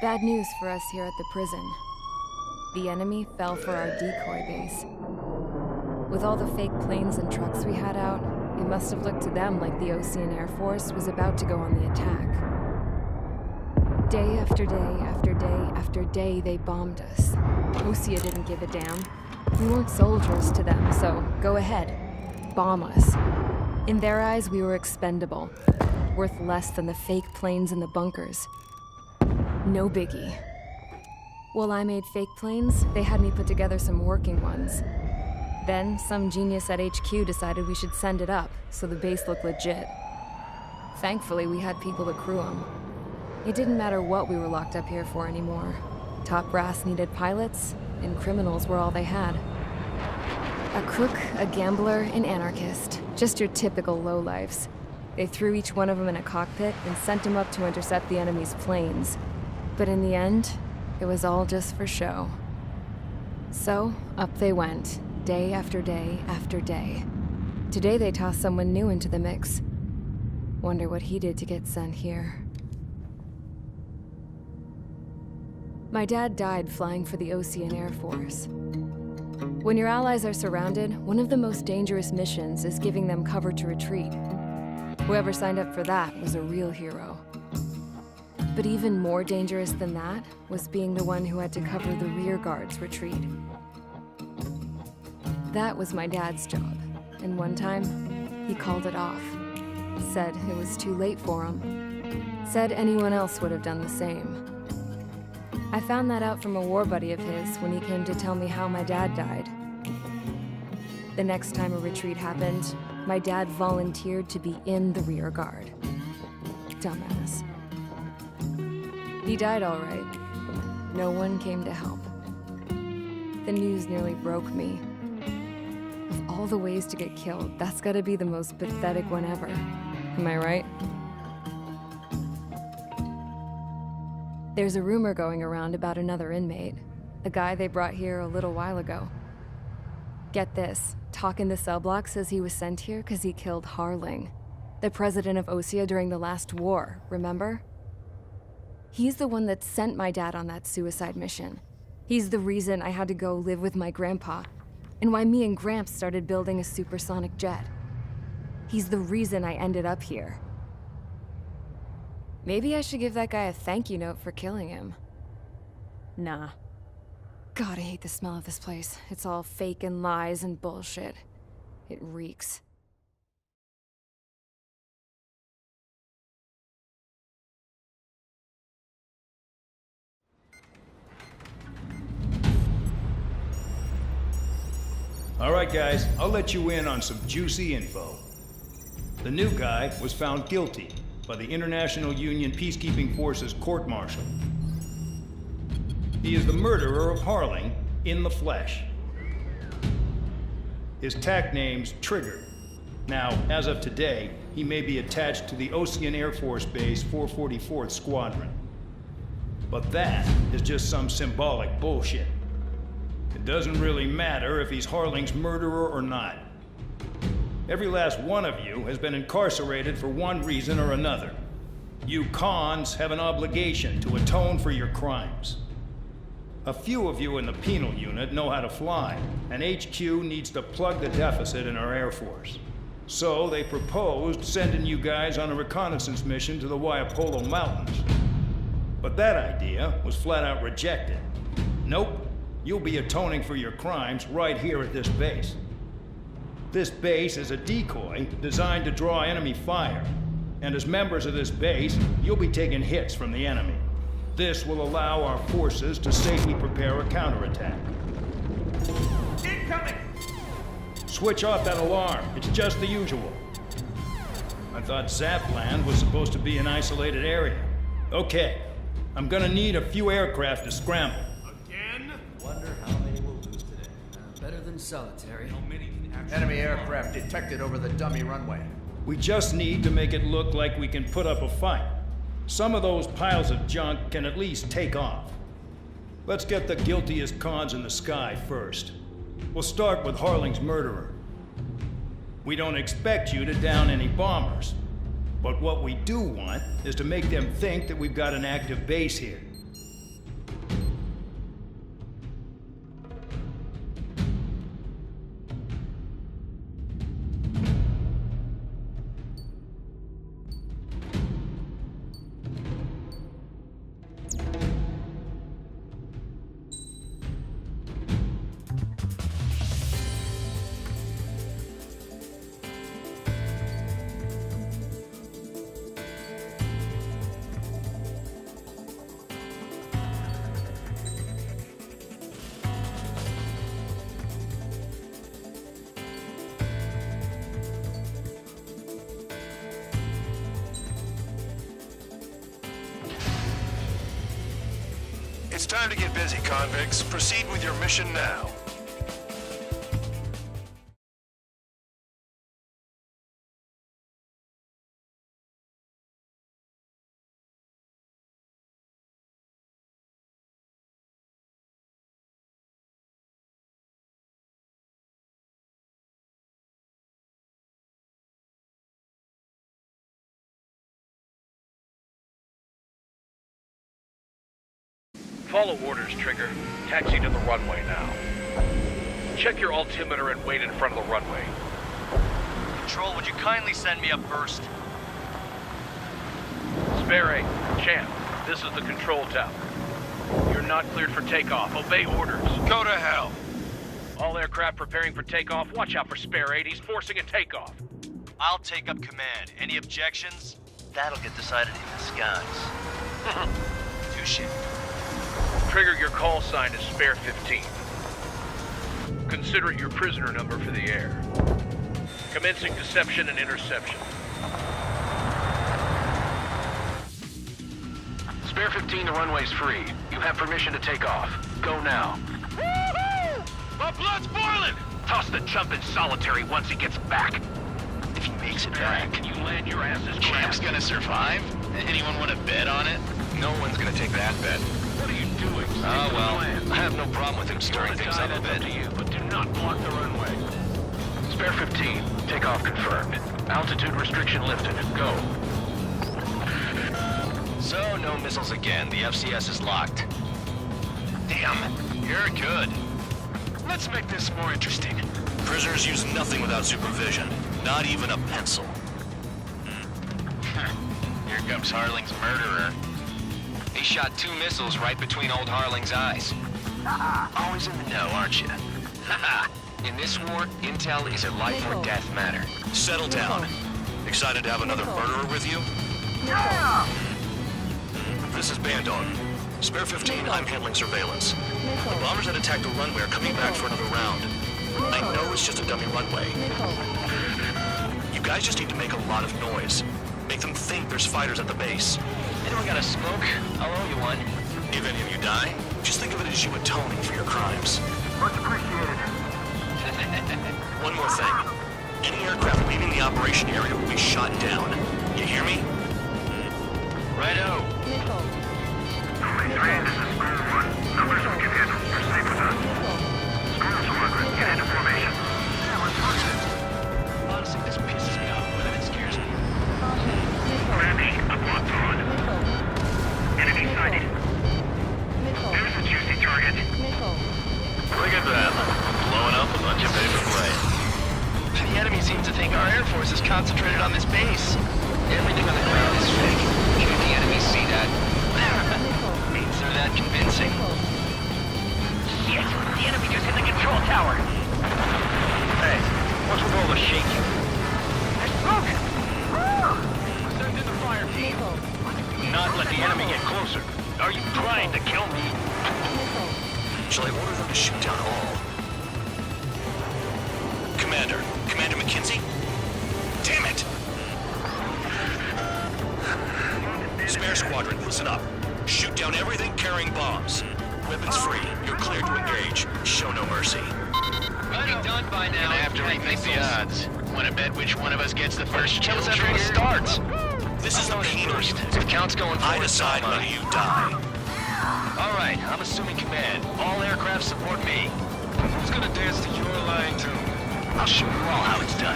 Bad news for us here at the prison. The enemy fell for our decoy base. With all the fake planes and trucks we had out, it must have looked to them like the Osean Air Force was about to go on the attack. Day after day after day after day, they bombed us. Osea didn't give a damn. We weren't soldiers to them, so go ahead. Bomb us. In their eyes, we were expendable. Worth less than the fake planes in the bunkers. No biggie. While I made fake planes, they had me put together some working ones. Then, some genius at HQ decided we should send it up, so the base looked legit. Thankfully, we had people to crew them. It didn't matter what we were locked up here for anymore. Top brass needed pilots, and criminals were all they had. A crook, a gambler, an anarchist. Just your typical lowlifes. They threw each one of them in a cockpit and sent them up to intercept the enemy's planes. But in the end, it was all just for show. So, up they went, day after day after day. Today they tossed someone new into the mix. Wonder what he did to get sent here. My dad died flying for the Osean Air Force. When your allies are surrounded, one of the most dangerous missions is giving them cover to retreat. Whoever signed up for that was a real hero. But even more dangerous than that was being the one who had to cover the rear guard's retreat. That was my dad's job, and one time, he called it off. Said it was too late for him. Said anyone else would have done the same. I found that out from a war buddy of his when he came to tell me how my dad died. The next time a retreat happened, my dad volunteered to be in the rear guard. Dumbass. He died all right. No one came to help. The news nearly broke me. Of all the ways to get killed, that's gotta be the most pathetic one ever. Am I right? There's a rumor going around about another inmate. A guy they brought here a little while ago. Get this, talk in the cell block says he was sent here because he killed Harling, the president of Osea during the last war, remember? He's the one that sent my dad on that suicide mission. He's the reason I had to go live with my grandpa, and why me and Gramps started building a supersonic jet. He's the reason I ended up here. Maybe I should give that guy a thank you note for killing him. Nah. God, I hate the smell of this place. It's all fake and lies and bullshit. It reeks. All right, guys, I'll let you in on some juicy info. The new guy was found guilty by the International Union Peacekeeping Forces court-martial. He is the murderer of Harling in the flesh. His TAC name's Trigger. Now, as of today, he may be attached to the Osean Air Force Base 444th Squadron. But that is just some symbolic bullshit. It doesn't really matter if he's Harling's murderer or not. Every last one of you has been incarcerated for one reason or another. You cons have an obligation to atone for your crimes. A few of you in the penal unit know how to fly, and HQ needs to plug the deficit in our Air Force. So they proposed sending you guys on a reconnaissance mission to the Waiapolo Mountains. But that idea was flat out rejected. Nope. You'll be atoning for your crimes right here at this base. This base is a decoy designed to draw enemy fire. And as members of this base, you'll be taking hits from the enemy. This will allow our forces to safely prepare a counterattack. Incoming! Switch off that alarm. It's just the usual. I thought Zapland was supposed to be an isolated area. Okay, I'm gonna need a few aircraft to scramble. Wonder how many we'll lose today. Better than solitary. Enemy aircraft detected over the dummy runway. We just need to make it look like we can put up a fight. Some of those piles of junk can at least take off. Let's get the guiltiest cons in the sky first. We'll start with Harling's murderer. We don't expect you to down any bombers. But what we do want is to make them think that we've got an active base here. It's time to get busy, convicts. Proceed with your mission now. Follow orders, Trigger. Taxi to the runway now. Check your altimeter and wait in front of the runway. Control, would you kindly send me up first? Spare 8, Champ, this is the control tower. You're not cleared for takeoff. Obey orders. Go to hell. All aircraft preparing for takeoff. Watch out for Spare 8. He's forcing a takeoff. I'll take up command. Any objections? That'll get decided in the skies. Touche. Trigger, your call sign is Spare 15. Consider it your prisoner number for the air. Commencing deception and interception. Spare 15, the runway's free. You have permission to take off. Go now. Woohoo! My blood's boiling! Toss the chump in solitary once he gets back. If he makes it back. Can you land your asses Champ's grabbed? gonna survive? Anyone want to bet on it? No one's gonna take that bet. What are you doing? Oh, well, I have no problem with him stirring things up a That's up bit. to you, but do not block the runway. Spare 15, takeoff confirmed. Altitude restriction lifted. Go. So, no missiles again. The FCS is locked. Damn, you're good. Let's make this more interesting. Prisoners use nothing without supervision. Not even a pencil. Here comes Harling's murderer. He shot 2 missiles right between old Harling's eyes. Always in the know, aren't you? In this war, intel is a life or death matter. Settle down. Excited to have another murderer with you? This is Bandon. Spare 15, I'm handling surveillance. The bombers that attacked the runway are coming back for another round. I know it's just a dummy runway. You guys just need to make a lot of noise. Make them think there's fighters at the base. Anyone got a smoke? I'll owe you one. If any of you die, just think of it as you atoning for your crimes. Much appreciated. One more thing. Any aircraft leaving the operation area will be shot down. You hear me? Righto. This is Squirrel 1. Numbers on command. Proceed with us. Squirrel 200, get into formation. Yeah, let's push it. Honestly, this pisses me off more than it scares me. Grammy, I'm locked on. Enemy sighted. There's a juicy target. Look at that. Blowing up a bunch of paper play. The enemy seems to think our Air Force is concentrated on this base. Everything on the ground is fake. Even the enemy see that. Means they're that convincing. Yes, the enemy just hit the control tower. Hey, what's with all the shaking? There's smoke. Send in the fire team. Do not let the enemy get closer. Are you trying to kill me? Shall I order them to shoot down all? Commander McKenzie? Damn it! Spare Squadron, listen up. Shoot down everything carrying bombs. Weapons free. You're cleared to engage. Show no mercy. Mighty done by now. Gonna have to rethink the odds. Wanna bet which one of us gets the first kill after it starts? This is the first. penal. The count's going I forward, decide so am when I. you die. All right, I'm assuming command. All aircraft support me. Who's gonna dance to your line tune? I'll show you all how it's done.